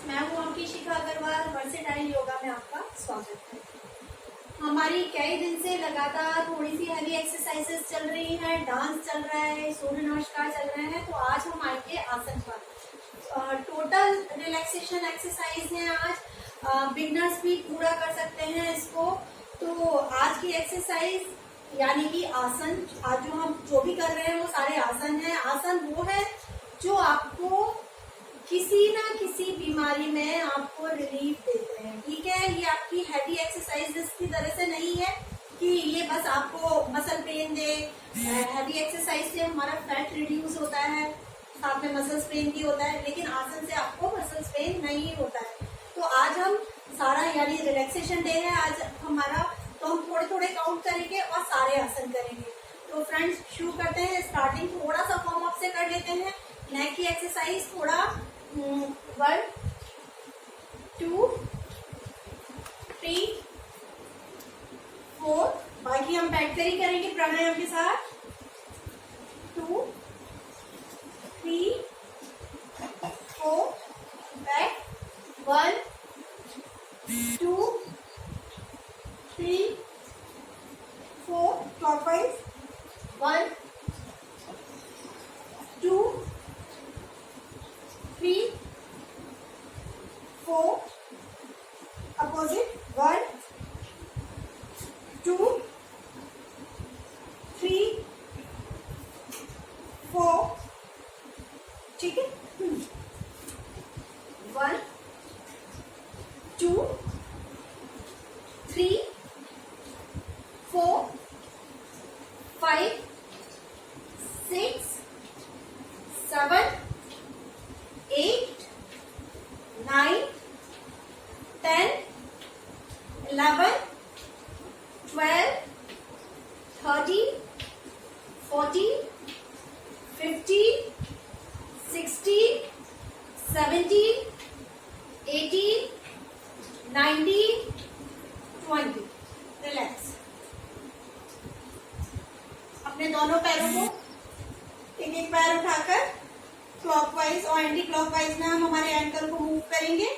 मैं हूँ आपकी शिखा अग्रवाल। वर्सेटाइल योगा में आपका स्वागत है। हमारी कई दिन से लगातार थोड़ी सी हैवी एक्सरसाइजेस चल रही हैं, डांस चल रहा है, सूर्य नमस्कार चल रहे हैं। तो आज हम आएंगे आसन पर। टोटल रिलैक्सेशन एक्सरसाइज है आज। बिगनर्स भी पूरा कर सकते हैं इसको। तो आज की एक्सरसाइज यानी कि आसन, आज जो हम जो भी कर रहे हैं वो सारे आसन हैं। आसन वो है जो आपको किसी ना किसी बीमारी में आपको रिलीफ देते हैं। ठीक है, ये आपकी हैवी एक्सरसाइज की तरह से नहीं है कि ये बस आपको मसल पेन दे। हैवी एक्सरसाइज से हमारा फैट रिड्यूस होता है, साथ में मसल्स पेन भी होता है, लेकिन आसन से आपको मसल्स पेन नहीं होता है। तो आज हम सारा यानी रिलैक्सेशन डे है आज हमारा, तो हम थोड़े थोड़े काउंट करेंगे और सारे आसन करेंगे। तो फ्रेंड्स शुरू करते हैं। स्टार्टिंग थोड़ा सा वार्म अप से कर लेते हैं। नेक की एक्सरसाइज थोड़ा 1 2 3 4, बाकी हम बैठ कर ही करेंगे प्राणायाम के साथ। 2 3 4 बैक, 1 2 3 4 क्लॉकवाइज, 1 2 3 4 अपोजिट, 1 2 3 4। ठीक है, 1 2 3 4 5 6 7 8 9 10 11 12 13 14 15 16 17 18 19 20। रिलैक्स। अपने दोनों पैरों को एक एक पैर उठाकर क्लॉकवाइज और एंटी क्लॉकवाइज में हम हमारे एंकल को मूव करेंगे।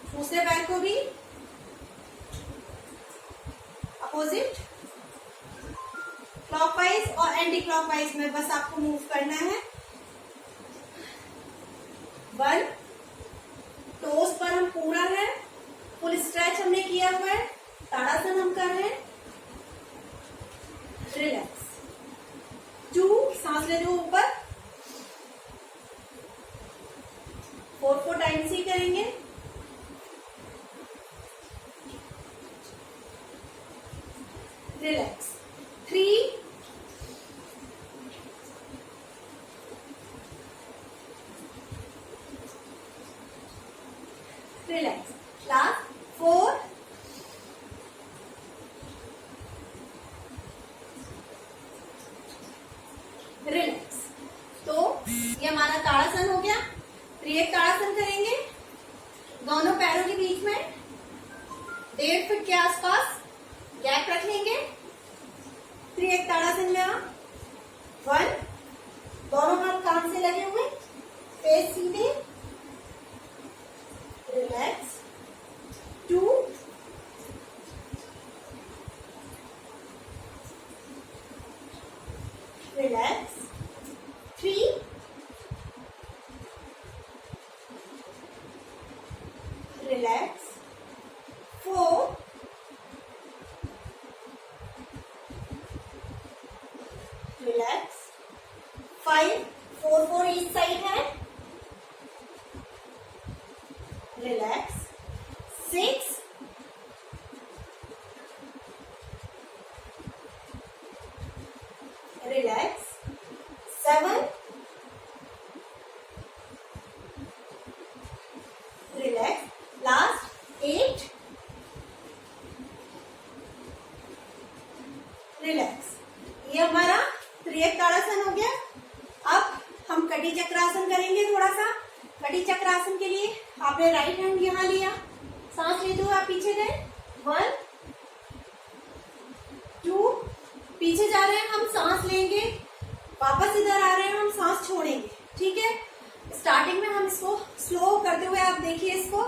दूसरे पैर को भी अपोजिट, क्लॉकवाइज और एंटी क्लॉकवाइज में बस आपको मूव करना है। 1 टोस पर हम पूरा है, फुल स्ट्रेच हमने किया हुआ है, ताड़ासन हम कर रहे हैं। रिलैक्स। 2 सांस ले लो ऊपर, 4 टाइम्स ही करेंगे। रिलैक्स। 3 रिलैक्स। Last 4 relax. तो ये हमारा ताड़ासन हो गया। त्रिएक ताड़ासन करेंगे। दोनों पैरों के बीच में 1.5 फीट के आसपास गैप रख लेंगे। त्रिएक ताड़ासन में आप 1, दोनों हाथ कान से लगे हुए, फेस सीधे, relax. 2 relax. 3 relax. 4 relax. 5 4 each side है, relax. 6 relax. 7 relax. Last 8 relax. ये हमारा त्रिएक ताड़ासन हो गया। अब हम कटी चक्रासन करेंगे। थोड़ा सा कटी चक्रासन के लिए आपने राइट हैंड यहाँ लिया, सांस लेते हुए आप पीछे गए, 1 2, पीछे जा रहे हैं हम, सांस लेंगे, वापस इधर आ रहे हैं हम, सांस छोड़ेंगे। ठीक है, स्टार्टिंग में हम हम इसको स्लो करते हुए आप देखिए इसको,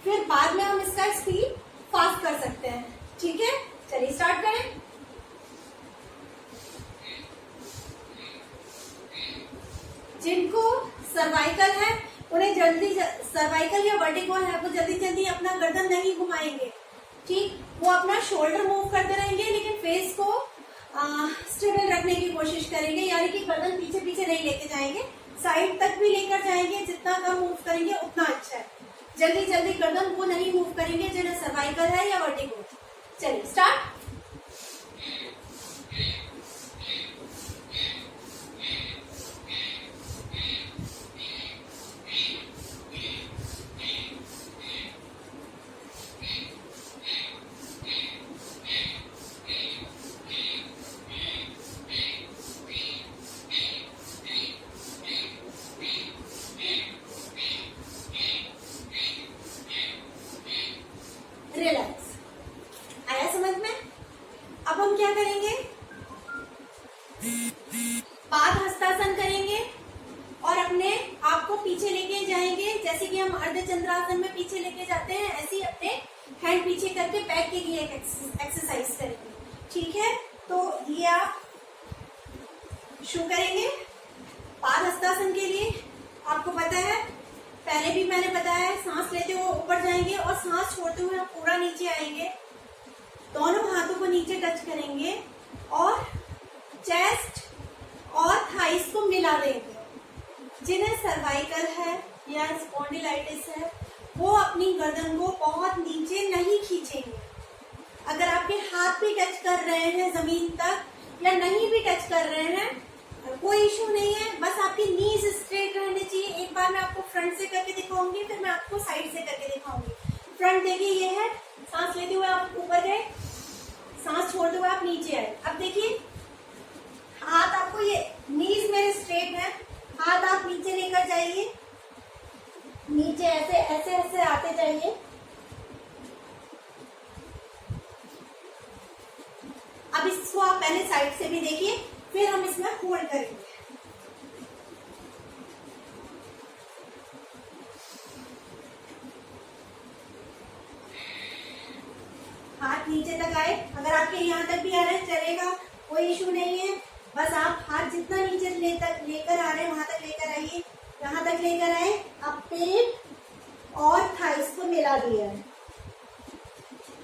फिर बाद में हम इसका स्पीड फास्ट कर सकते हैं। ठीक है, चलिए स्टार्ट करें। जिनको सर्वाइकल है उन्हें जल्दी, सर्वाइकल या वर्टिगो है वो जल्दी जल्दी अपना गर्दन नहीं घुमाएंगे। ठीक, वो अपना शोल्डर मूव करते रहेंगे लेकिन फेस को स्टेबल रखने की कोशिश करेंगे, यानी कि गर्दन पीछे पीछे नहीं लेके जाएंगे, साइड तक भी लेकर जाएंगे। जितना कम मूव करेंगे उतना अच्छा है। जल्दी जल्दी गर्दन को नहीं मूव करेंगे जिन्हें सर्वाइकल है या वर्टिगो। चलिए स्टार्ट। रिलैक्स, आया समझ में? अब हम क्या करेंगे, पाद हस्तासन करेंगे और अपने आप को पीछे लेके जाएंगे। जैसे कि हम अर्धचंद्रासन में पीछे लेके जाते हैं, ऐसे ही अपने हैंड पीछे करके बैक के लिए एक्सरसाइज करेंगे। ठीक है, तो ये आप शुरू करेंगे। पाद हस्तासन के लिए आपको पता है, पहले भी मैंने बताया है, सांस लेते हुए ऊपर जाएंगे और सांस छोड़ते हुए पूरा नीचे आएंगे। दोनों हाथों को नीचे टच करेंगे और चेस्ट और थाइस को मिला देंगे। जिन्हें सर्वाइकल है या स्पॉन्डिलाइटिस है वो अपनी गर्दन को बहुत नीचे नहीं खींचेंगे। अगर आपके हाथ भी टच कर रहे हैं जमीन तक या नहीं भी टच कर रहे हैं कोई इशू नहीं है, बस आपकी नीज स्ट्रेट रहनी चाहिए। एक बार मैं आपको फ्रंट से करके दिखाऊंगी, फिर मैं आपको साइड से करके दिखाऊंगी। फ्रंट देखिए, ये है, सांस लेते हुए आप ऊपर गए, सांस छोड़ते हुए आप नीचे आए। अब देखिए हाथ आपको, ये नीज मेरे स्ट्रेट है, हाथ आप नीचे लेकर जाइए, नीचे ऐसे ऐसे ऐसे आते जाइए। अब इसको आप पहले साइड से भी देखिए, फिर हम इसमें होल्ड करेंगे। हाथ नीचे तक आए, अगर आपके यहाँ तक भी आ रहा है चलेगा, कोई इशू नहीं है। बस आप हाथ जितना नीचे लेकर आ रहे हैं वहां तक लेकर आइए, यहाँ तक लेकर आए। अब पेट और थाइस को मिला दिया है।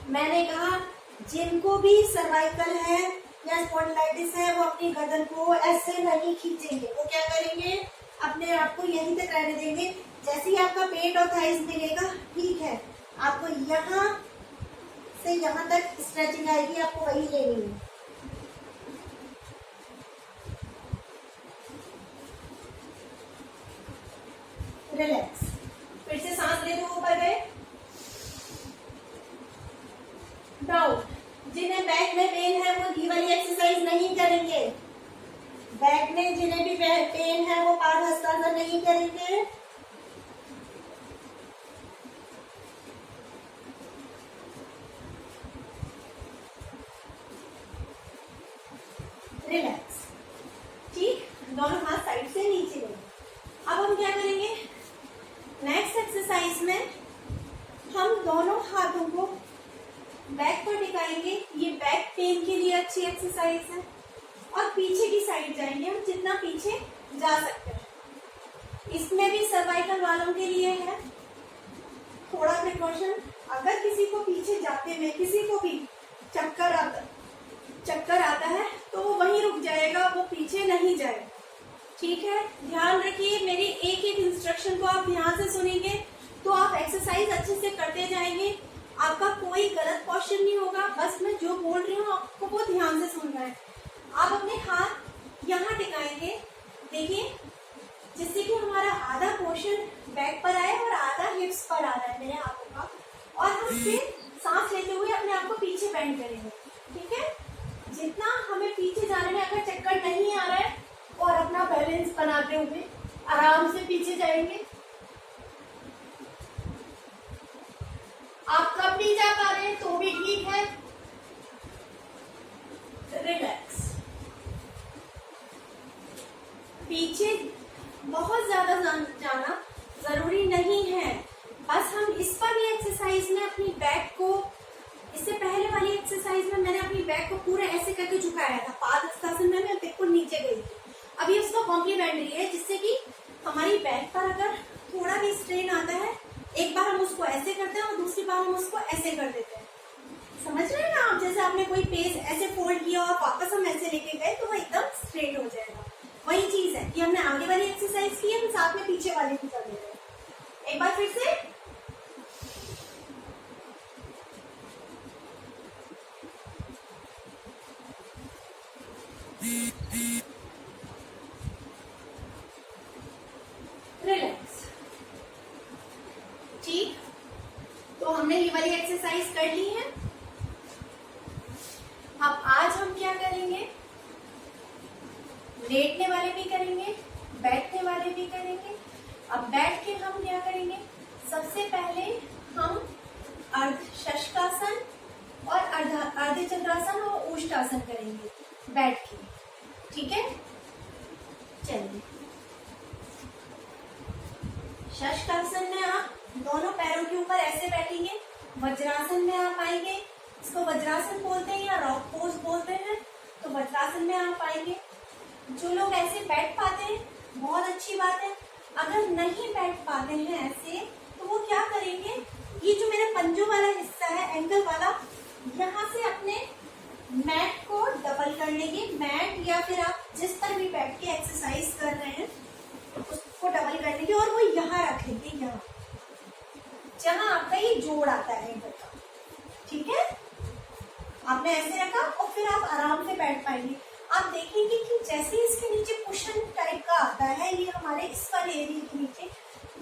मैंने कहा जिनको भी सर्वाइकल है या स्पॉन्डिलाइटिस है वो अपनी गर्दन को ऐसे नहीं खींचेंगे, वो क्या करेंगे, अपने आप को यहीं तक रहने देंगे। जैसे ही आपका पेट और थाइस मिलेगा, ठीक है, आपको यहाँ से यहाँ तक स्ट्रेचिंग आएगी, आपको वही लेनी है। रिलैक्स, फिर से सांस लेते हुए ऊपर गए, डाउन। जिन्हें बैक में पेन है वो ये वाली एक्सरसाइज नहीं करेंगे। बैक में जिन्हें भी पेन है वो पाद हस्तासन नहीं करेंगे। रिलैक्स, ठीक, दोनों हाथ साइड से नीचे लेंगे। अब हम क्या करेंगे, नेक्स्ट एक्सरसाइज में हम दोनों हाथों को बैक पर टिकाएंगे। ये बैक पेन के लिए अच्छी एक्सरसाइज है। और पीछे की साइड जाएंगे हम, जितना पीछे जा सकते हैं। इसमें भी सर्वाइकल वालों के लिए है थोड़ा प्रिकॉशन। अगर किसी को पीछे जाते हुए किसी को भी चक्कर आता है तो वो वहीं रुक जाएगा, वो पीछे नहीं जाएगा। ठीक है, ध्यान रखिए, मेरी एक एक इंस्ट्रक्शन को आप ध्यान से सुनेंगे तो आप एक्सरसाइज अच्छे से करते जाएंगे। आपका कोई गलत क्वेश्चन नहीं होगा, बस मैं जो बोल रही हूँ आपको वो ध्यान से सुनना है। आप अपने हाथ यहाँ टिकाएंगे, देखिए, जिससे कि हमारा आधा पोर्शन बैक पर आए और आधा हिप्स पर आ रहा है मेरे हाथों का। और हम फिर सांस लेते हुए अपने आप को पीछे बेंड करेंगे। ठीक है, जितना हमें पीछे जाने में अगर चक्कर नहीं आ रहा है और अपना बैलेंस बनाते हुए आराम से पीछे जाएंगे। आप कब नहीं जा पा रहे हैं तो भी ठीक है, रिलैक्स। पीछे बहुत ज्यादा जाना जरूरी नहीं है, बस हम इस वाली एक्सरसाइज में अपनी बैक को, इससे पहले वाली एक्सरसाइज में मैंने अपनी बैक को पूरा ऐसे करके झुकाया था, पादहस्तासन में मैं बिल्कुल नीचे गई थी। अभी उसका कॉम्प्लीमेंट्री है, जिससे कि हमारी बैक पर अगर थोड़ा भी स्ट्रेन आता है, एक बार हम उसको ऐसे करते हैं और दूसरी बार हम उसको ऐसे कर देते हैं। समझ रहे हैं ना आप? जैसे आपने कोई पेज ऐसे फोल्ड किया और वापस हम ऐसे लेके गए तो वो एकदम स्ट्रेट हो जाएगा। वही चीज है कि हमने आगे वाली एक्सरसाइज की है, हम साथ में पीछे वाली भी कर लेते हैं। एक बार फिर से रिलैक्स। ठीक, तो हमने ये वाली एक्सरसाइज कर ली है। अब आज हम क्या करेंगे, लेटने वाले भी करेंगे, बैठने वाले भी करेंगे। अब बैठ के हम क्या करेंगे, सबसे पहले हम अर्ध शशकासन और अर्ध चंद्रासन और उष्टासन करेंगे बैठ के। ठीक है, चलिए। शशकासन में आप दोनों पैरों के ऊपर ऐसे बैठेंगे। वज्रासन में आप आएंगे, इसको वज्रासन बोलते हैं या रॉक पोज बोलते हैं, तो वज्रासन में आप आएंगे। जो लोग ऐसे बैठ पाते हैं बहुत अच्छी बात है, अगर नहीं बैठ पाते हैं ऐसे तो वो क्या करेंगे, ये जो मेरा पंजों वाला हिस्सा है, एंकल वाला, यहाँ से अपने मैट को डबल कर लेंगे। मैट या फिर आप जिस पर भी बैठ के एक्सरसाइज कर रहे हैं उसको डबल कर लेंगे और वो यहाँ रखेंगे, यहाँ जहाँ आपका ये जोड़ आता है एंकल का। ठीक है, आपने ऐसे रखा और फिर आप आराम से बैठ पाएंगे। आप देखेंगे कि जैसे इसके नीचे कुशन टाइप का आता है, ये हमारे इस वाले एरिया के नीचे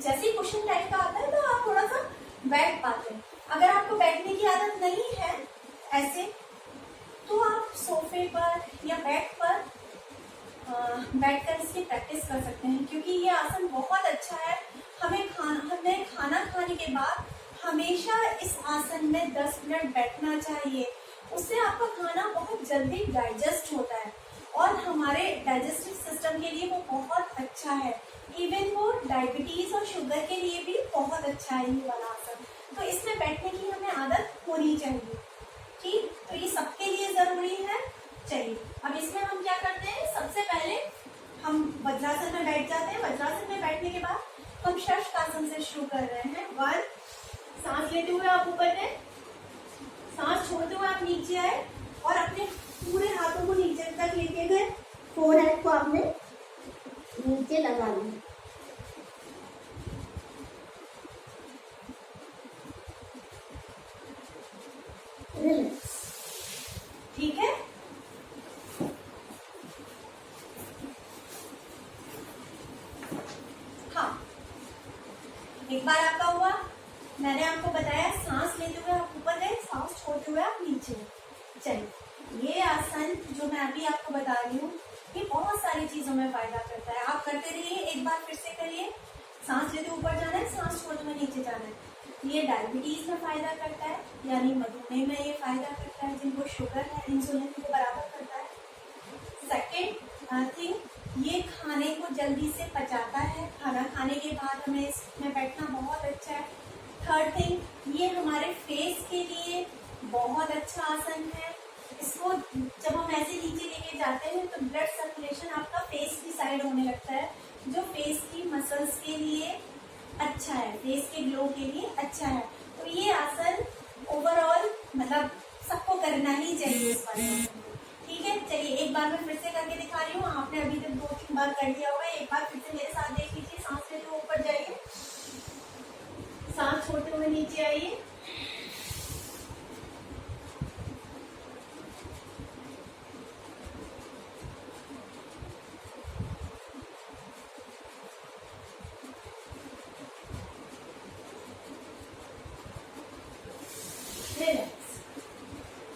जैसे कुशन टाइप का आता है तो आप थोड़ा सा बैठ पाते हैं। अगर आपको बैठने की आदत नहीं है ऐसे, तो आप सोफे पर या बेड पर बैठकर इसकी प्रैक्टिस कर सकते हैं, क्योंकि ये आसन बहुत अच्छा है। हमें खाना खाने के बाद हमेशा इस आसन में 10 मिनट बैठना चाहिए। उससे आपका खाना बहुत जल्दी डाइजेस्ट होता है और हमारे डाइजेस्टिव सिस्टम के लिए वो बहुत अच्छा है। इवन वो डायबिटीज और शुगर के लिए भी बहुत अच्छा है ये वाला आसन। तो इसमें बैठने की हमें आदत होनी चाहिए। ठीक, तो ये सबके लिए जरूरी है। चलिए, अब इसमें हम क्या करते हैं, सबसे पहले हम वज्रासन में बैठ जाते हैं। वज्रासन में बैठने के बाद हम शशकासन से शुरू कर रहे हैं। 1, सांस लेते हुए आप ऊपर गए, सांस छोड़ते हुए आप नीचे आए और अपने पूरे हाथों को नीचे तक लेके गए। फोरहेड को आपने नीचे लगा लिया। रिलैक्स। ठीक है, हाँ, एक बार आपका हुआ, मैंने आपको बताया सांस लेते हुए आप ऊपर गए, सांस छोड़ते हुए आप नीचे। चलिए, ये आसन जो मैं अभी आपको बता रही हूँ ये बहुत सारी चीजों में फायदा करता है। आप करते रहिए, एक बार फिर से करिए। सांस लेते ऊपर जाना है, सांस छोड़ते हुए नीचे जाना है। ये डायबिटीज में फायदा करता है, यानी मधुमेह में ये फायदा करता है। जिनको शुगर है, इंसुलिन को बराबर करता है। सेकेंड थिंग, ये खाने को जल्दी से पचाता है। खाना खाने के बाद हमें इसमें बैठना बहुत अच्छा है। थर्ड थिंग, ये हमारे फेस के लिए बहुत अच्छा आसन है। इसको जब हम ऐसे नीचे लेके जाते हैं तो ब्लड सर्कुलेशन आपका फेस की साइड होने लगता है, जो फेस की मसल्स के लिए अच्छा है, फेस के ग्लो के लिए अच्छा है। तो ये आसन ओवरऑल मतलब सबको करना ही चाहिए इस बार। ठीक है, चलिए एक बार मैं फिर से करके दिखा रही हूँ। आपने अभी तक 2-3 बार कर लिया होगा, एक बार फिर से मेरे साथ देख लीजिए। सांस लेते हुए ऊपर जाइए, सांस छोड़ते हुए नीचे आइए।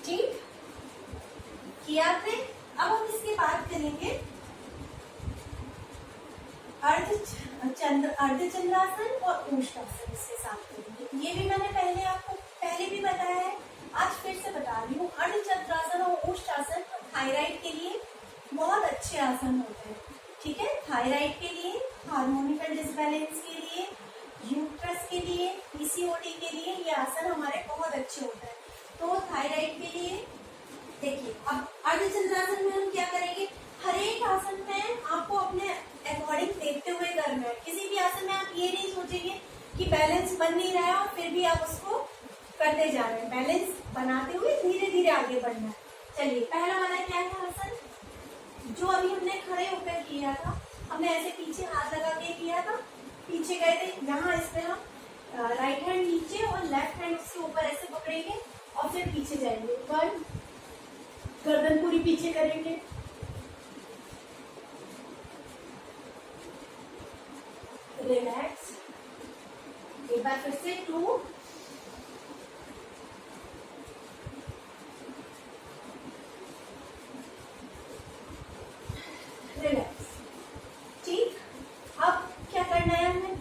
ठीक किया आपने। अब हम इसकी बात करेंगे अर्धचंद्रासन और उष्टासन, इसके साथ करेंगे। ये भी मैंने पहले भी बताया है, आज फिर से बता रही हूँ। अर्धचंद्रासन और उष्टासन थायराइड के लिए बहुत अच्छे आसन होते हैं। ठीक है, थायराइड के लिए, हार्मोनिकल डिसबैलेंस के लिए, यूट्रस के लिए, पीसीओडी के लिए ये आसन हमारे बहुत अच्छे होते हैं। तो थायराइड के लिए देखिए, अब अर्धचंद्रासन में हम क्या करेंगे, हर एक आसन में आपको अपने अकॉर्डिंग देखते हुए करना है। किसी भी आसन में आप ये नहीं सोचेंगे कि बैलेंस बन नहीं रहा है और फिर भी आप उसको करते जा रहे हैं। बैलेंस बनाते हुए धीरे धीरे आगे बढ़ना है। चलिए, पहला वाला क्या है आसन, जो अभी हमने खड़े होकर किया था, हमने ऐसे पीछे हाथ लगा के किया था, पीछे गए थे, यहाँ इसमें हम राइट हैंड नीचे और लेफ्ट हैंड उसके ऊपर ऐसे पकड़ेंगे और फिर पीछे जाएंगे। वन, गर्दन पूरी पीछे करेंगे, रिलैक्स, एक बार फिर से, टू, रिलैक्स। ठीक, अब क्या करना है हमें,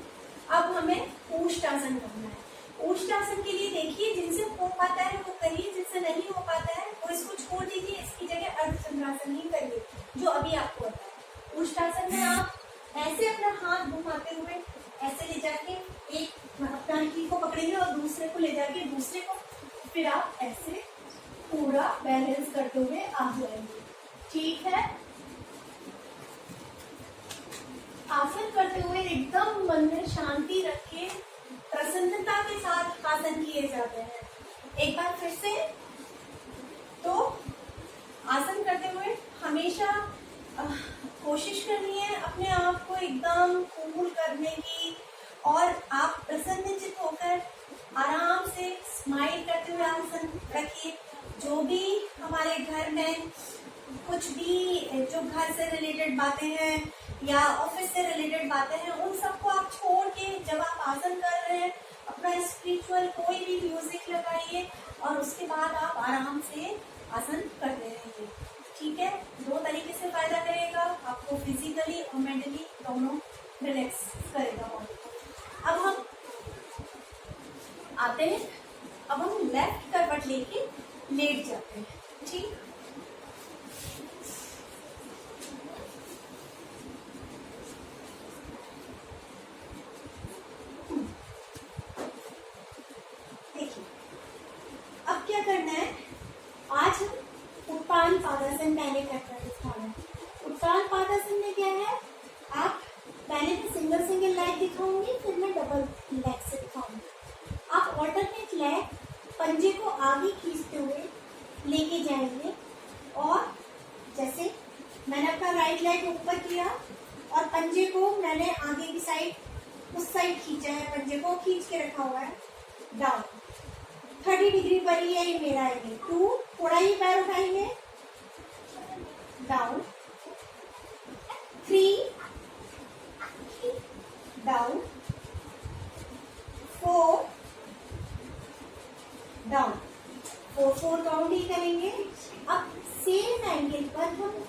अब हमें ऊष्टासन करना है। ऊष्टासन के लिए देखिए, जिनसे हो पाता है वो करिए, जिनसे नहीं हो पाता है वो इसको छोड़ दीजिए, इसकी जगह अर्धचंद्रासन ही करिए जो अभी आपको आता है। ऊष्टासन में आप ऐसे अपना हाथ घुमाते हुए ऐसे ले जाके एक अपना ही को पकड़ेंगे और दूसरे को ले जाके दूसरे को, फिर आप ऐसे पूरा बैलेंस करते हुए आ जाएंगे। ठीक है, आसन करते हुए एकदम मन में शांति रख के प्रसन्नता के साथ आसन किए जाते हैं। एक बार फिर से, तो आसन करते हुए हमेशा कोशिश करनी है अपने आप को एकदम कूल करने की, और आप प्रसन्नचित होकर आराम से स्माइल करते हुए आसन रखिए। जो भी हमारे घर में कुछ भी जो घर से रिलेटेड बातें हैं या ऑफिस से रिलेटेड बातें हैं, उन सबको आप छोड़ के जब आप आसन कर रहे हैं अपना स्पिरिचुअल कोई भी म्यूजिक लगाइए और उसके बाद आप आराम से आसन करते रहिए। ठीक है, दो तरीके से फायदा करेगा आपको, फिजिकली और मेंटली दोनों रिलैक्स करेगा बॉडी को। अब हम आते हैं, अब हम लेफ्ट करवट लेके लेट जाते हैं। ठीक, देखिए अब क्या करना है, आज हम उत्तान पादासन पहले करकर दिखाना है। उत्तान पादासन में क्या है, आप पहले मैं सिंगल सिंगल लेग दिखाऊंगी, फिर मैं डबल लेग से दिखाऊंगी। आप ऑल्टरनेट लेग पंजे को आगे खींचते हुए लेके जाएंगे, और जैसे मैंने अपना राइट लेग ऊपर किया और पंजे को मैंने आगे की साइड उस साइड खींचा है, पंजे को खींच के रखा हुआ है, डाउन 30 डिग्री पर ही है ये मेरा है। 2, थोड़ा ही पैर उठाएंगे, डाउन, 3, डाउन, 4, डाउन, 4 काउंट ही करेंगे। अब सेम एंगल पर हम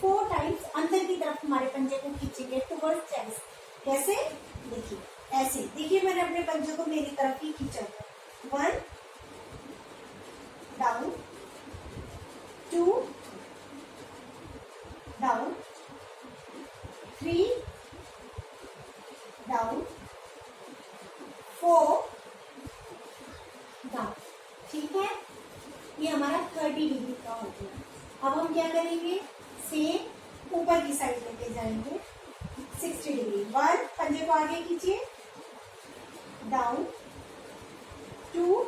4 टाइम्स अंदर की तरफ हमारे पंजे को खींचेंगे टुवर्ड चेस्ट। कैसे, देखिए ऐसे, देखिए मैंने अपने पंजे को मेरी तरफ ही खींचा हुआ। 1, डाउन, 2, डाउन, 3, डाउन, 4, डाउन। ठीक है, ये हमारा 30 डिग्री का हो गया। अब हम क्या करेंगे, सेम ऊपर की साइड लेके जाएंगे 60 डिग्री। 1, पंजे को आगे खींचिए, down, 2,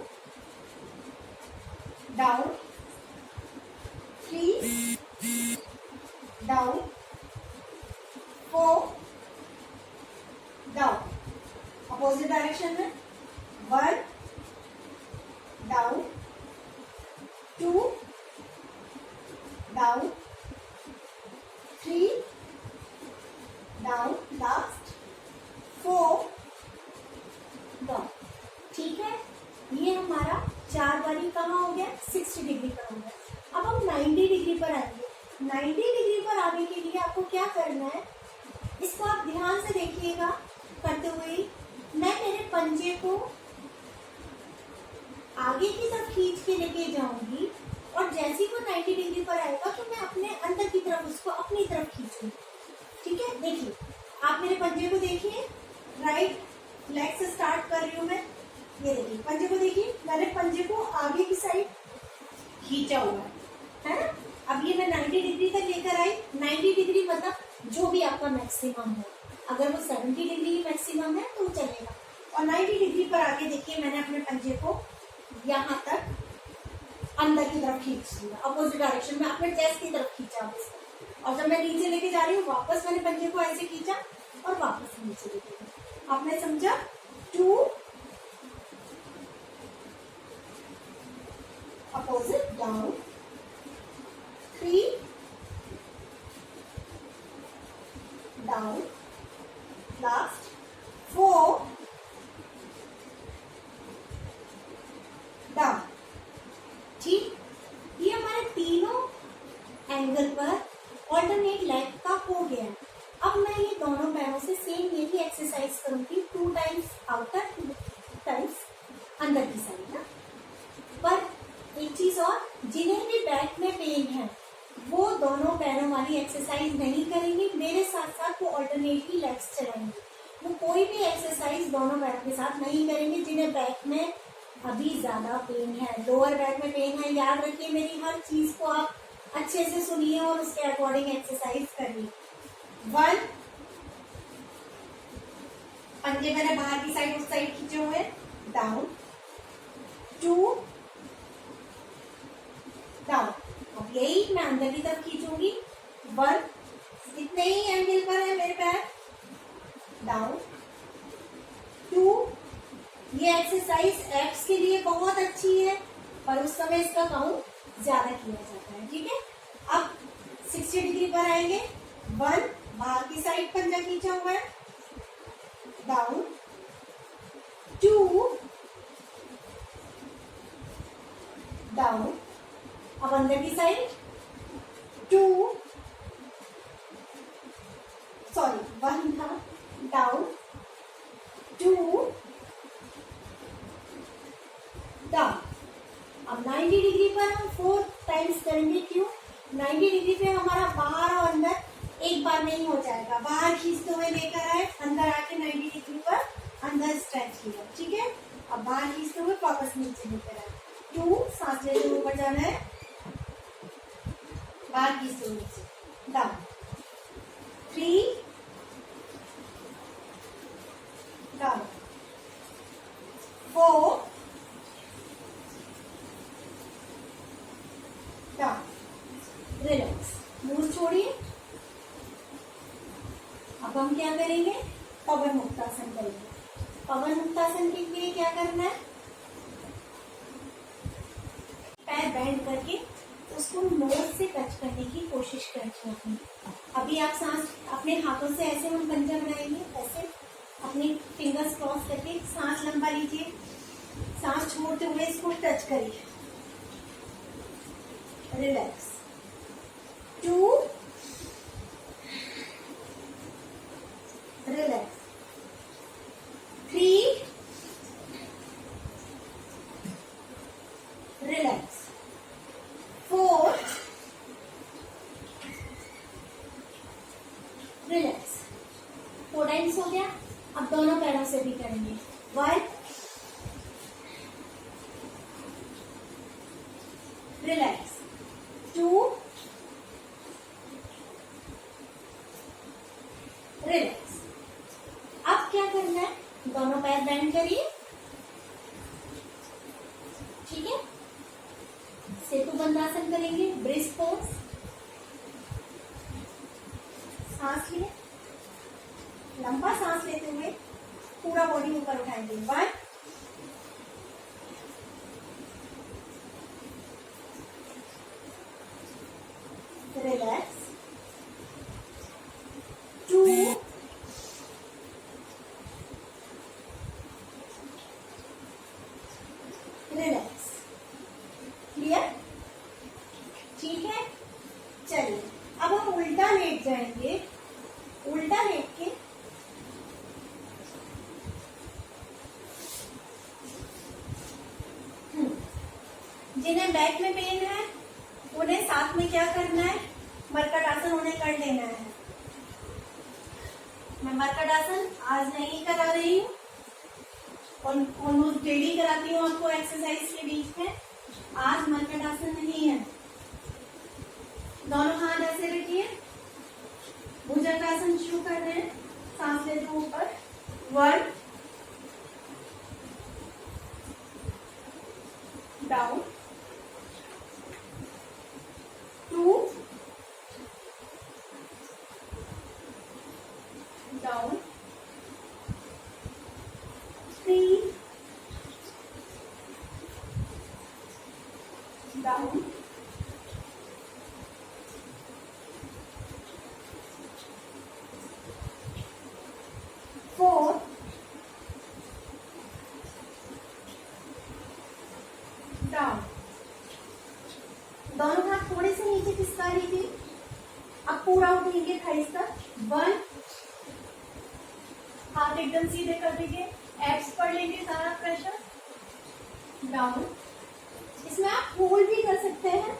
down, 3, down, 4, down. Opposite direction में 1, down, 2, down, 3, down, last 4, down. ठीक है, ये हमारा 4 बारी कहाँ हो गया, 60 डिग्री पर हो गया। अब हम 90 डिग्री पर आएंगे। 90 डिग्री पर आने के लिए आपको क्या करना है, इसको आप ध्यान से देखिएगा करते हुए। मैं मेरे पंजे को आगे की तरफ खींच के लेके जाऊंगी और जैसे ही वो 90 डिग्री पर आएगा तो मैं अपने अंदर की तरफ उसको अपनी तरफ खींचूंगी। ठीक है, देखिए आप मेरे पंजे को देखिए, राइट लेग से स्टार्ट कर रही हूँ मैं। ये देखिए पंजे को देखिए, मैंने पंजे को आगे की साइड खींचा हुआ है ना। अब ये मैं 90 डिग्री तक लेकर आई। 90 डिग्री मतलब जो भी आपका मैक्सिमम है, अगर वो 70 डिग्री मैक्सिमम है तो वो चलेगा। और 90 डिग्री पर आके देखिए मैंने अपने पंजे को यहाँ तक अंदर की तरफ खींच लिया, अपोजिट डायरेक्शन में अपने चेस्ट की तरफ खींचा अब इसको। और जब मैं नीचे लेके जा रही हूँ वापस मैंने पंजे को ऐसे खींचा और वापस नीचे लेके गई। आपने समझा? 2 opposite down, 3 down, last 4 down. ठीक, ये हमारे तीनों एंगल पर ऑल्टरनेट लेग का हो गया। अब मैं ये दोनों पैरों से सेम यही एक्सरसाइज करूंगी, 2 टाइम्स आउटर, 2 टाइम्स अंदर की साइड ना। पर एक चीज और, जिन्हें भी बैक में पेन है वो दोनों पैरों वाली एक्सरसाइज नहीं करेंगे, मेरे साथ साथ वो ऑल्टरनेटली लेग्स चलाएंगे। वो कोई भी एक्सरसाइज दोनों पैरों के साथ नहीं करेंगे जिन्हें बैक में अभी ज्यादा पेन है, लोअर बैक में पेन है। याद रखिए मेरी हर चीज को आप अच्छे से सुनिए और उसके अकॉर्डिंग एक्सरसाइज करिए। 1 पंजे मैंने बाहर की साइड उस साइड खींचे हुए, डाउन, 2 डाउन। अब यही मैं अंदर की तरफ खींचूंगी, 1 इतने ही एंगल पर है मेरे पैर, डाउन, 2। ये एक्सरसाइज एब्स के लिए बहुत अच्छी है पर उस समय इसका काउंट ज्यादा किया जाता है। ठीक है, अब 60 डिग्री पर आएंगे, 1 बाहर की साइड पंजा खींचा हुआ है, डाउन, 2 डाउन। अब अंदर की साइड 2 सॉरी 1 था, डाउन, 2 डाउन। अब 90 डिग्री पर हम 4 टाइम्स करेंगे। क्यों? 90 डिग्री पे हमारा बाहर और अंदर एक बार नहीं हो जाएगा। बाहर खींचते हुए लेकर आए, अंदर आके 90 डिग्री पर अंदर स्ट्रेच किया। ठीक है, अब बाहर खींचते हुए वापस नीचे लेकर आए, 2 सांस लेते हुए ऊपर जाना है, बाहर खींचते हुए नीचे, down, 3 down, 4 down, relax, move छोड़िए। अब हम क्या करेंगे? पवन मुक्तासन करेंगे। पवन मुक्तासन के लिए क्या करना है? पैर बेंड करके उसको नोज से टच करने की कोशिश करनी है। अभी आप सांस अपने हाथों से ऐसे हम पंजा बनाएंगे, ऐसे अपने फिंगर्स क्रॉस करके सांस लंबा लीजिए, सांस छोड़ते हुए इसको टच करिए, relax, 2 relax, 3 relax, 4 relax. 4 times हो गया। अब दोनों पैरों से भी करेंगे, 1 रिलैक्स, 2 रिलैक्स। अब क्या करना है? दोनों पैर बेंड करिए। ठीक है, सेतु बंधासन करेंगे, ब्रिज पोज। सांस लिए, लंबा सांस लेते हुए पूरा बॉडी ऊपर उठाएंगे, 1 रिलैक्स, 2 रिलैक्स। क्लियर? ठीक है, चलिए अब हम उल्टा लेट जाएंगे। उल्टा लेट के जिन्हें बैक में पेन है उन्हें साथ में क्या करना है? मरकट आसन उन्हें कर लेना है। मैं मरकट आसन आज नहीं करा रही हूँ, ऑलमोस्ट डेली कराती हूँ आपको एक्सरसाइज के बीच में। आज मरकट आसन नहीं है। दोनों हाथ ऐसे रखिए, भुजंगासन शुरू कर रहे हैं। सांस लेते हुए ऊपर, 1 डाउन, 2 डाउन, 3 डाउन, 4 डाउन। दोनों हाथ थोड़े से नीचे खिसका लीजिए। अब पूरा उठेंगे थाइस तक। 1, हाथ एकदम सीधे कर दीजिए, एब्स पढ़ लेंगे सारा प्रेशर। डाउन, इसमें आप होल्ड भी कर सकते हैं।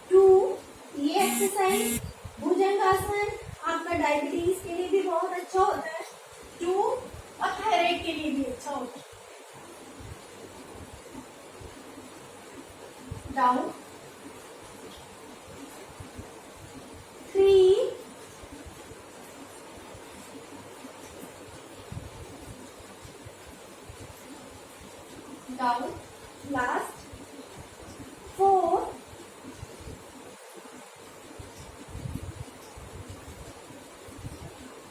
2, ये एक्सरसाइज भुजंगासन आपका डायबिटीज के लिए भी बहुत अच्छा होता है। 2 और थायराइड के लिए भी अच्छा होता है। Down, 3 down, last 4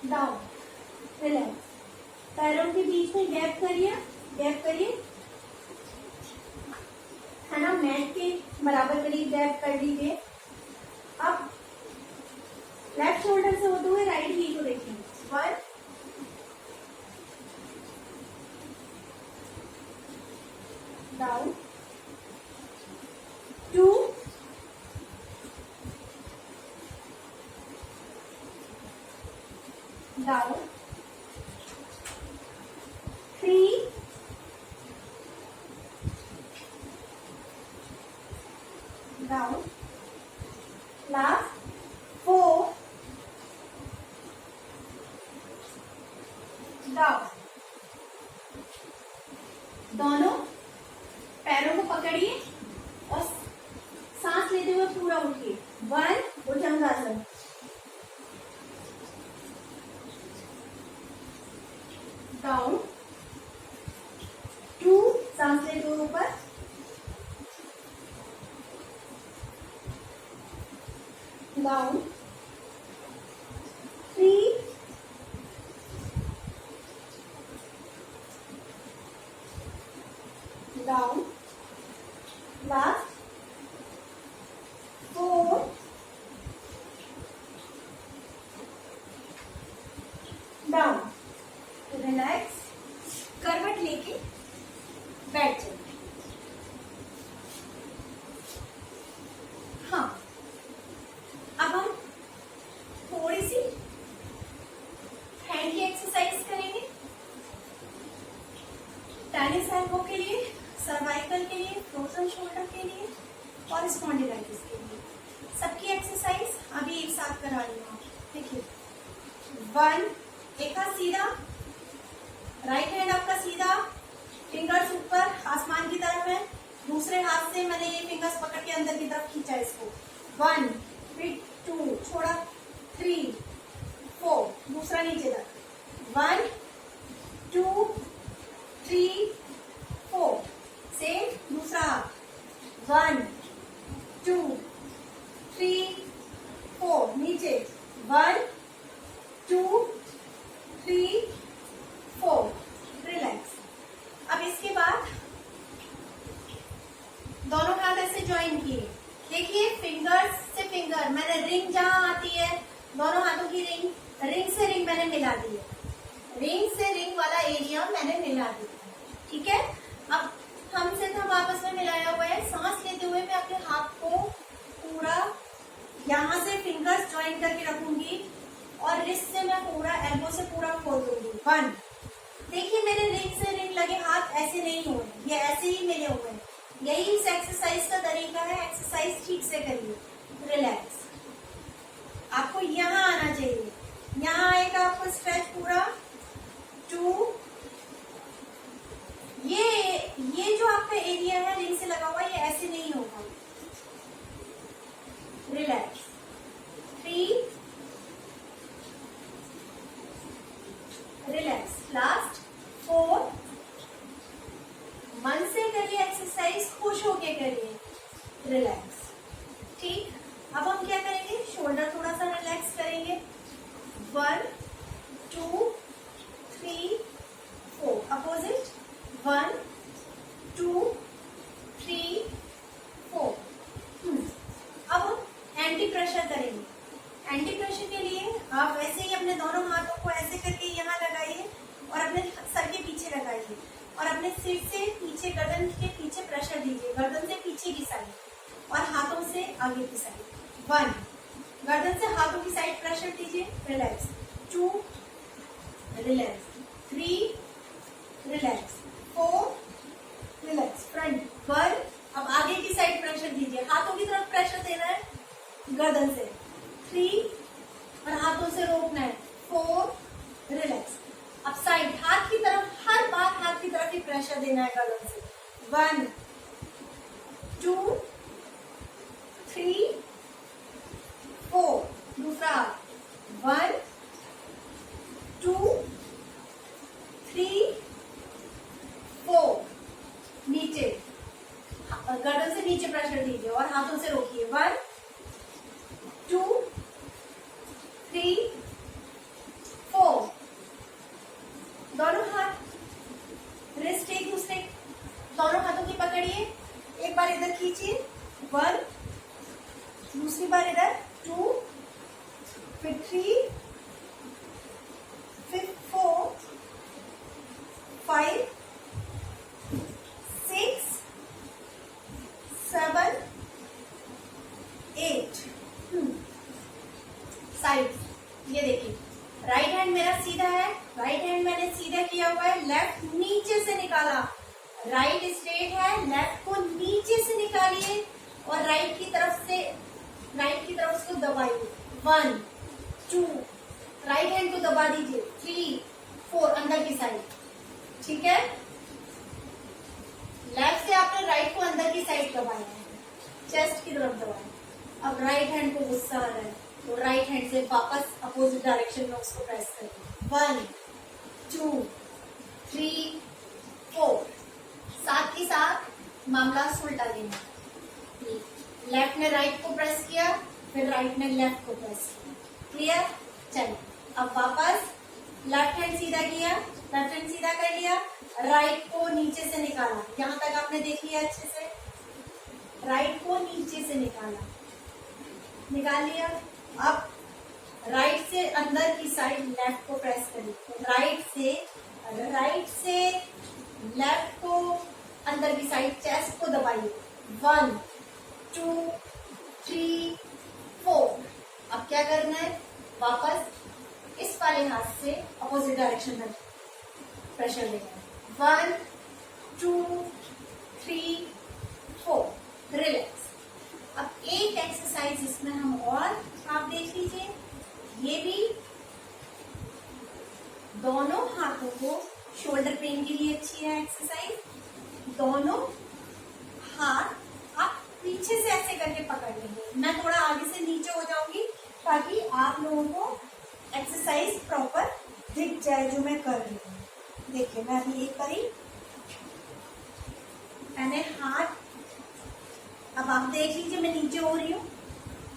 down. Relax, पैरों के बीच में गैप करिए, गैप करिए, है ना, मैट के बराबर करीब गैप कर लीजिए। अब लेफ्ट शोल्डर से होते हुए राइट ही को देखेंगे। 1 down, 2 down, 3 down, last 4 down. दोनों पैरों को पकड़िए और सांस लेते हुए पूरा उठिए। 1 भुजंगासन, डाउन, 2 सांस लेते हुए ऊपर, down, 3 down, last 4 down. Relax, करवट लेके बैठ जाइए। हाँ, अब हम थोड़ी सी हैंड की एक्सरसाइज करेंगे। टेनिस एल्बो के लिए, सर्वाइकल के लिए, फ्रोजन शोल्डर के लिए और स्पॉन्डिलाइटिस के लिए। सबकी एक्सरसाइज अभी एक साथ करा रही हूँ। देखिए, 1, एक हाथ सीधा, राइट हैंड आपका सीधा, फिंगर्स ऊपर आसमान की तरफ है। दूसरे हाथ से मैंने ये फिंगर्स पकड़ के अंदर की तरफ खींचा इसको। 1, फिर 2, छोड़ा, 3, 4, दूसरा नीचे तक। 1, 2, 3, 4, सेम दूसरा हाथ। 1, 2, 3, 4, नीचे। 1, 2, 3, 4, रिलैक्स। अब इसके बाद दोनों हाथ ऐसे ज्वाइन किए। देखिए, फिंगर्स से फिंगर, मैंने रिंग जहां आती है, दोनों हाथों की रिंग, रिंग से रिंग मैंने मिला दी है। रिंग से रिंग वाला एरिया मैंने मिला दिया। ठीक है, अब हम से हम आपस में मिलाया हुआ है। सांस लेते हुए मैं अपने हाथ को पूरा यहाँ से फिंगर्स ज्वाइन करके रखूंगी और रिस्ट से मैं पूरा एल्बो से पूरा खोल दूंगी। 1, देखिए मेरे रिंग से रिंग लगे हाथ ऐसे नहीं हुए, ये ऐसे ही मिले हुए हैं। यही इस एक्सरसाइज का तरीका है। एक्सरसाइज ठीक से करिए। रिलैक्स, आपको यहाँ आना चाहिए। यहाँ आएगा रिलैक्स। लास्ट 4, मन से करिए एक्सरसाइज, खुश होके करिए, रिलैक्स। ठीक, अब हम क्या करेंगे, शोल्डर थोड़ा सा रिलैक्स करेंगे। 1 2 3 4, अपोजिट। 1 2 3 4। अब हम एंटी प्रेशर करेंगे। एंटी प्रेशर के लिए आप वैसे ही अपने दोनों हाथों को ऐसे करके यहाँ लगाइए और अपने सर के पीछे लगाइए और अपने सिर से पीछे, गर्दन के पीछे प्रेशर दीजिए, गर्दन से पीछे की साइड और हाथों से आगे की साइड। 1, गर्दन से हाथों की साइड प्रेशर दीजिए, relax. 2, relax. 3, relax. 4, relax. Front 1, अब आगे की साइड प्रेशर दीजिए, हाथों की तरफ प्रेशर देना है गर्दन से। 3 और हाथों से रोकना है। 4, रिलैक्स। अब साइड, हाथ की तरफ, हर बार हाथ की तरफ ही प्रेशर देना है गर्दन से। 1 2 3 4, दूसरा हाथ। 1 2 3 4, नीचे, गर्दन से नीचे प्रेशर दीजिए और हाथों से रोकिए। 1 2 3 4, दोनों हाथ रिस्ट एक दूसरे, दोनों हाथों की पकड़िए, एक बार इधर खींचिए। 1, दूसरी बार इधर। 2, फिर 3, फिर 4 5 6 7 8। साइड, ये देखिए, राइट हैंड मेरा सीधा है, राइट हैंड मैंने सीधा किया हुआ है, लेफ्ट नीचे से निकाला, राइट स्ट्रेट है, लेफ्ट को नीचे से निकालिए और राइट की तरफ उसको दबाइए। 1 2, राइट हैंड को दबा दीजिए। 3 4, अंदर की साइड। ठीक है, लेफ्ट से आपने राइट को अंदर की साइड दबाया है, चेस्ट की तरफ दबाया। अब राइट हैंड को गुस्सा आ रहा है तो राइट हैंड से वापस अपोजिट डायरेक्शन में उसको प्रेस करिए। 1 2 3 4, साथ ही साथ मामला उल्टा देना, लेफ्ट ने राइट को प्रेस किया, फिर राइट ने लेफ्ट को प्रेस किया। क्लियर? चलिए, अब वापस लेफ्ट हैंड सीधा किया, लेफ्ट हैंड सीधा कर लिया, राइट को नीचे से निकाला, यहां तक आपने देख लिया अच्छे से, राइट को नीचे से निकाला, निकाल लिया। अब राइट से अंदर की साइड लेफ्ट को प्रेस करिए, राइट से लेफ्ट को अंदर की साइड चेस्ट को दबाइए। 1 2 3 4। अब क्या करना है, वापस इस वाले हाथ से अपोजिट डायरेक्शन में प्रेशर देना है। 1 2 3 4, रिलैक्स। अब एक एक्सरसाइज इसमें हम और आप देख लीजिए, ये भी दोनों हाथों को शोल्डर पेन के लिए अच्छी है एक्सरसाइज। दोनों हाथ आप पीछे से ऐसे करके पकड़ लेंगे, मैं थोड़ा आगे से नीचे हो जाऊंगी ताकि आप लोगों को एक्सरसाइज प्रॉपर दिख जाए जो मैं कर रही हूँ। देखिए, मैं अभी एक करी, मैंने हाथ, अब आप देख लीजिए मैं नीचे हो रही हूँ,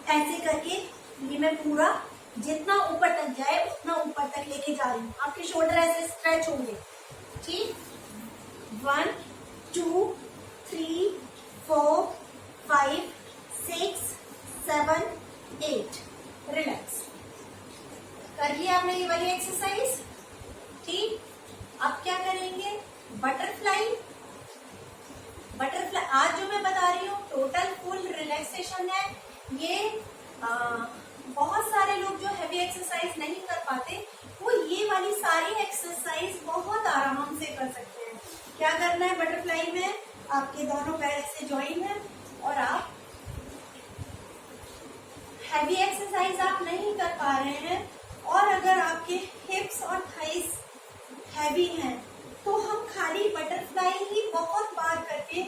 ऐसे करके ये मैं पूरा जितना ऊपर तक जाए उतना ऊपर तक लेके जा रही हूँ। आपके शोल्डर ऐसे स्ट्रेच होंगे। ठीक, 1 2 3 4 5 6 7 8, रिलैक्स। कर लिया आपने ये वाली एक्सरसाइज। ठीक, अब क्या करेंगे, बटरफ्लाई। आज जो मैं बता रही हूँ टोटल फुल रिलैक्सेशन है। ये बहुत सारे लोग जो हैवी एक्सरसाइज नहीं कर पाते वो ये वाली सारी एक्सरसाइज बहुत आराम से कर सकते हैं। क्या करना है, बटरफ्लाई में आपके दोनों पैर ऐसे ज्वाइन है और आप हैवी एक्सरसाइज आप नहीं कर पा रहे हैं और अगर आपके हिप्स और थाइस हैवी हैं तो हम खाली बटरफ्लाई ही बहुत बार करके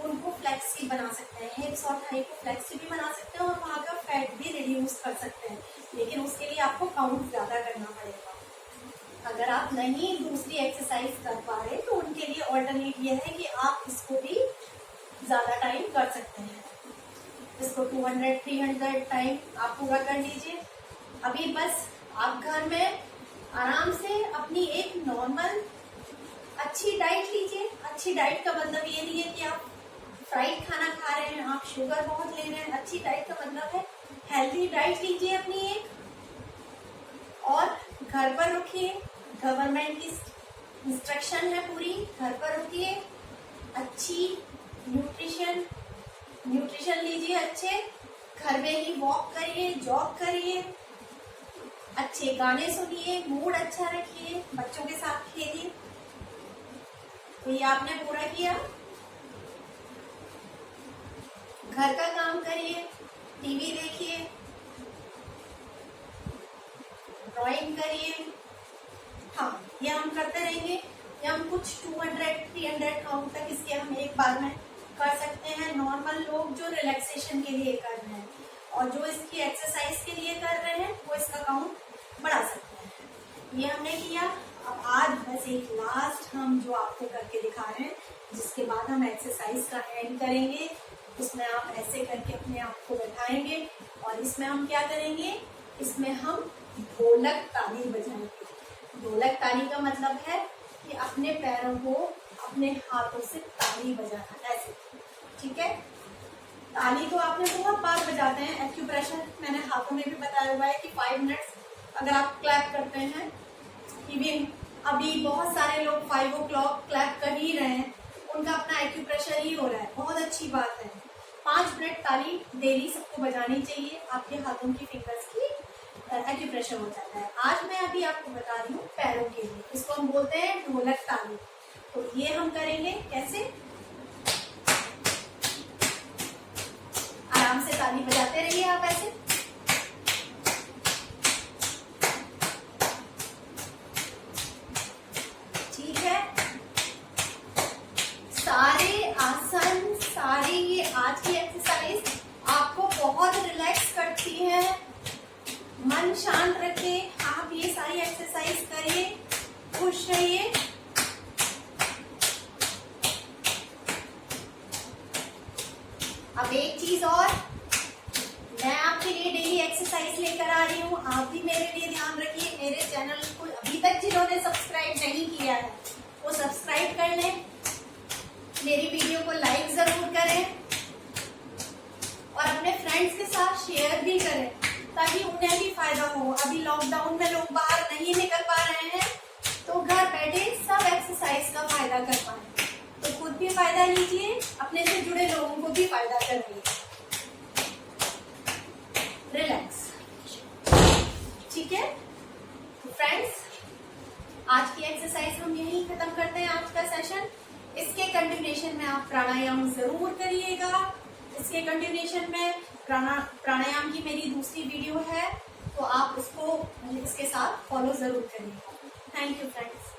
उनको फ्लेक्सी बना सकते हैं। हिप्स और थाई को फ्लेक्सी भी बना सकते हैं और वहाँ का फैट भी रिड्यूस कर सकते हैं, लेकिन उसके लिए आपको काउंट ज्यादा करना पड़ेगा। अगर आप नहीं दूसरी एक्सरसाइज कर पा रहे तो उनके लिए ऑल्टरनेट ये है कि आप इसको भी ज्यादा टाइम कर सकते हैं। इसको 200-300 टाइम आप पूरा कर लीजिए। अभी बस आप घर में आराम से अपनी एक नॉर्मल अच्छी डाइट लीजिए। अच्छी डाइट का मतलब ये नहीं है कि आप फ्राइड खाना खा रहे हैं, आप शुगर बहुत ले रहे हैं। अच्छी डाइट का मतलब है हेल्थी डाइट लीजिए अपनी एक, और घर पर रुकिए। गवर्नमेंट की इंस्ट्रक्शन है पूरी, घर पर रुकिए। अच्छी न्यूट्रिशन लीजिए, अच्छे घर में ही वॉक करिए, जॉग करिए, अच्छे गाने सुनिए, मूड अच्छा रखिए, बच्चों के साथ खेलिए। तो ये आपने पूरा किया। घर का काम करिए, टीवी देखिए, ड्राइंग करिए। हाँ, ये हम करते रहेंगे। ये हम कुछ 200-300 काउंट तक इसके हम एक बार में कर सकते हैं। नॉर्मल लोग जो रिलैक्सेशन के लिए कर रहे हैं और जो इसकी एक्सरसाइज के लिए कर रहे हैं वो इसका काउंट बढ़ा सकते हैं। ये हमने किया। अब आज बस एक लास्ट हम जो आपको करके दिखा रहे हैं, जिसके बाद हम एक्सरसाइज का एंड करेंगे। इसमें आप ऐसे करके अपने आप को बैठाएंगे और इसमें हम क्या करेंगे, इसमें हम ढोलक ताली बजाएंगे। ढोलक ताली का मतलब है कि अपने पैरों को अपने हाथों से ताली बजाना, ऐसे, ठीक है। ताली तो आपने बहुत बार बजाते हैं। एक्यूप्रेशर मैंने हाथों में भी बताया हुआ है कि 5 मिनट्स अगर आप क्लैप करते हैं, इवन अभी बहुत सारे लोग 5 o'clock क्लैप कर ही रहे हैं, उनका अपना एक्यूप्रेशर ही हो रहा है, बहुत अच्छी बात है। 5 मिनट ताली डेली सबको बजानी चाहिए, आपके हाथों की फिंगर्स की एक्यूप्रेशर हो जाता है। आज मैं अभी आपको बता रही हूँ पैरों के लिए, इसको हम बोलते हैं ढोलक ताली। तो ये हम करेंगे कैसे, आराम से ताली बजाते रहिए आप ऐसे। ठीक है, सारे आसन, सारे ये आज की एक्सरसाइज आपको बहुत रिलैक्स करती है। मन शांत रखिए, आप ये सारी एक्सरसाइज करिए, खुश रहिए। अब एक चीज और, मैं आपके लिए डेली एक्सरसाइज लेकर आ रही हूँ, आप भी मेरे लिए ध्यान रखिए। मेरे चैनल को अभी तक जिन्होंने सब्सक्राइब नहीं किया है वो सब्सक्राइब कर लें, मेरी वीडियो को लाइक जरूर करें और अपने फ्रेंड्स के साथ शेयर भी करें ताकि उन्हें भी फायदा हो। अभी लॉकडाउन में लोग बाहर नहीं निकल पा रहे हैं तो घर बैठे सब एक्सरसाइज का फायदा कर पाए। तो खुद भी फायदा लीजिए, अपने से जुड़े लोगों को भी फायदा करिए। रिलैक्स, ठीक है। तो फ्रेंड्स, आज की एक्सरसाइज हम यहीं खत्म करते हैं, आज का सेशन। इसके कंटिन्यूएशन में आप प्राणायाम जरूर करिएगा। इसके कंटिन्यूएशन में प्राणायाम की मेरी दूसरी वीडियो है, तो आप उसको इसके साथ फॉलो जरूर करिएगा। Thank you friends.